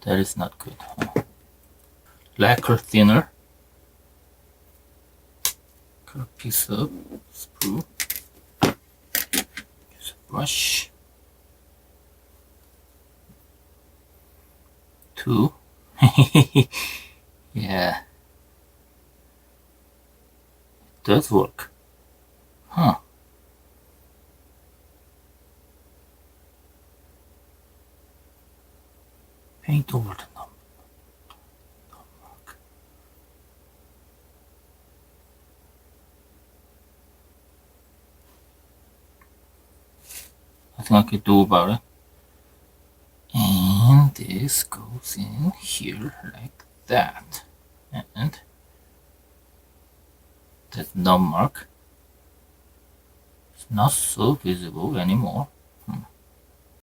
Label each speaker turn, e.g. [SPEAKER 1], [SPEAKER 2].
[SPEAKER 1] That is not good. Lacquer thinner. Cut a piece of sprue. Use a brush. 2. Yeah. It does work. Huh. Paint over the number mark. Nothing I can do about it. And this goes in here like that. And that number mark is not so visible anymore.